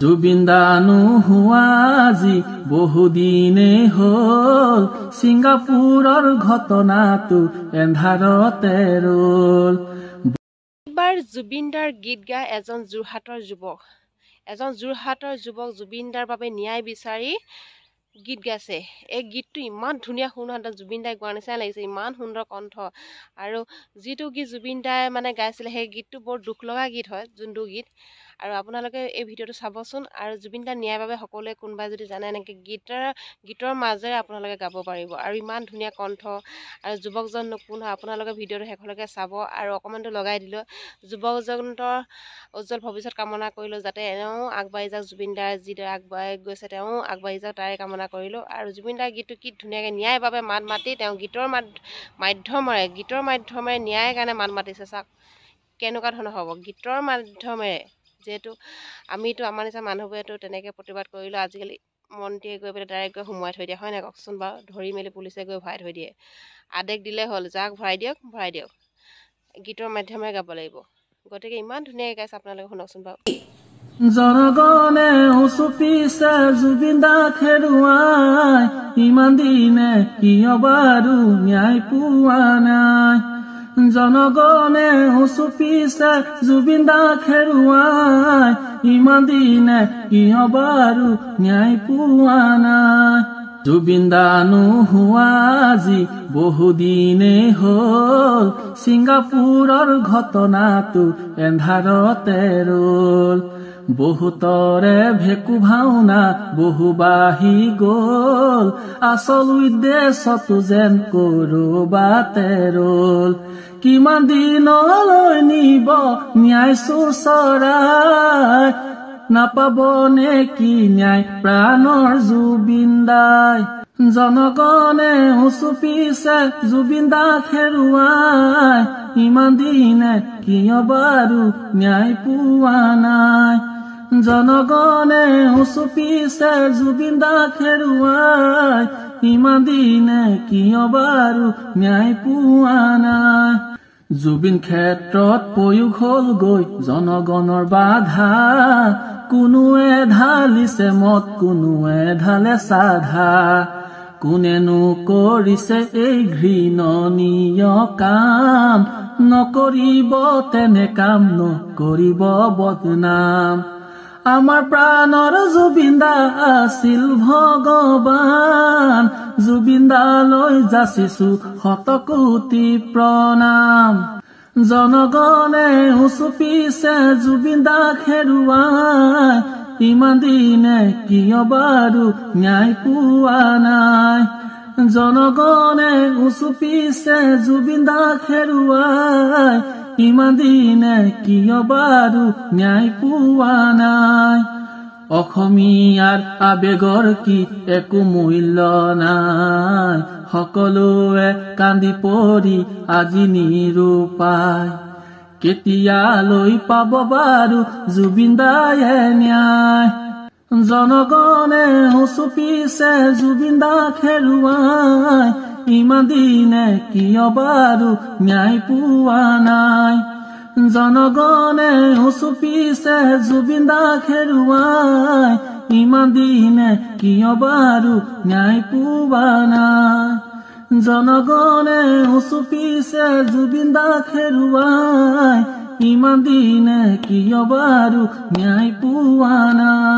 জুবিন দা নোহোৱা আজি বহুদিনে হ'ল ছিংগাপুৰৰ ঘটনাটো এন্ধাৰতে ৰল। এবাৰ জুবিন দাৰ গীত গায় এজন যোৰহাটৰ যুৱক জুবিন দাৰ বাবে ন্যায় বিচাৰি গীত গাইছে। এই গীতটো ইমান ধুনীয়া শুনা জুবিন দাই গোৱাৰ নিচিনা লাগিছে, ইমান সুন্দৰ কণ্ঠ। আৰু যিটো গীত জুবিন দাই মানে গাইছিলে সেই গীতটো বৰ দুখ লগা গীত হয় যোনটো গীত। আৰু আপোনালোকে এই ভিডিঅ'টো চাবচোন। আৰু জুবিন দাৰ ন্যায়ৰ বাবে সকলোৱে কোনোবাই যদি জানে এনেকৈ গীতৰ মাজেৰে আপোনালোকে গাব পাৰিব। আৰু ইমান ধুনীয়া কণ্ঠ। আৰু যুৱকজন কোন হয় আপোনালোকে ভিডিঅ'টো শেষলৈকে চাব আৰু অকণমানটো লগাই দিলোঁ। যুৱকজনৰ উজ্জ্বল ভৱিষ্যত কামনা কৰিলোঁ, যাতে এনেও আগবাঢ়ি যাওক। জুবিন দাৰ যিদৰে আগবাঢ়ি গৈছে তেওঁ আগবাঢ়ি যাওক তাৰে কামনা কৰিলোঁ। আৰু জুবিন দাৰ গীতটো কি ধুনীয়াকৈ ন্যায়ৰ বাবে মাত মাতি তেওঁ গীতৰ মাধ্যমেৰে ন্যায়ৰ কাৰণে মাত মাতিছে। চাওক কেনেকুৱা ধৰণৰ হ'ব গীতৰ মাধ্যমেৰে। যিহেতু আমিতো আমাৰ নিচিনা মানুহবোৰেতো তেনেকৈ প্ৰতিবাদ কৰিলোঁ। আজিকালি মন্ত্ৰীয়ে গৈ পেলাই ডাইৰেক্ট গৈ সোমোৱাই থৈ দিয়ে, হয় নাই কওকচোন বাৰু। ধৰি মেলি পুলিচে গৈ ভৰাই থৈ দিয়ে। আদেশ দিলে হ'ল, যাক ভৰাই দিয়ক। গীতৰ মাধ্যমেৰে গাব লাগিব। গতিকে ইমান ধুনীয়াকৈ গাইছে, আপোনালোকে শুনকচোন বাৰু। জনগণে উচুপিছে জুবিন দাক হেৰুৱাই, ইমান দিনে কিয় বাৰু ন্যায় পোৱা নাই। জনগণে উচুপিছে জুবিন দাক হেৰুৱাই, ইমান দিনে কিয় বাৰু ন্যায় পোৱা নাই। জুবিন দা নোহোৱা আজি বহুদিনে হ'ল ছিংগাপুৰৰ ঘটনাটো এন্ধাৰতে ৰল। বহুতৰে ভেকু ভাওনা বহু বাঢ়ি গ'ল, আচল উদ্দেশ্যটো যেন কৰবাতে ৰল। কিমান দিনলৈ নিব ন্যায় চোচৰাই, নাপাব নে কি ন্যায় প্ৰাণৰ জুবিন দাই। জনগণে উচুপিছে জুবিন দাক হেৰুৱাই, ইমান দিনে কিয় বাৰু ন্যায় পোৱা নাই। জনগণে উচুপিছে জুবিন দাক হেৰুৱাই, ইমান দিনে কিয় বাৰু ন্যায় পোৱা নাই। জুবিন ক্ষেত্ৰত প্ৰয়োগ হ'লগৈ জনগণৰ বাধা, কোনোৱে ঢালিছে মত কোনোৱে ঢালে চাধা। কোনেনো কৰিছে এই ঘৃণনীয় কাম, নকৰিব তেনে কাম নকৰিব বদনাম। আমাৰ প্ৰাণৰ জুবিন দা আছিল ভগৱান, জুবিন দালৈ যাচিছো শতকোটি প্ৰণাম। জনগণে উচুপিছে জুবিন দাক হেৰুৱাই, ইমান দিনে কিয় বাৰু ন্যায় পোৱা নাই। জনগণে উচুপিছে জুবিন দাক হেৰুৱাই, ইমান দিনে কিয় বাৰু ন্যায় পোৱা নাই। অসমীয়াৰ আবেগৰ কি একো মূল্য নাই, সকলোৱে কান্দি পৰি আজি নিৰুপায়। কেতিয়ালৈ পাব বাৰু জুবিন দায়ে ন্যায়। জনগণে উচুপিছে জুবিন দাক হেৰুৱাই, ইমান দিনে কিয় বাৰু ন্যায় পোৱা নাই। জনগণে উচুপিছে জুবিন দাক হেৰুৱাই, ইমান দিনে কিয় বাৰু ন্যায় পোৱা নাই। জনগণে উচুপিছে জুবিন দাক হেৰুৱাই, ইমান দিনে কিয় বাৰু ন্যায় পোৱা নাই।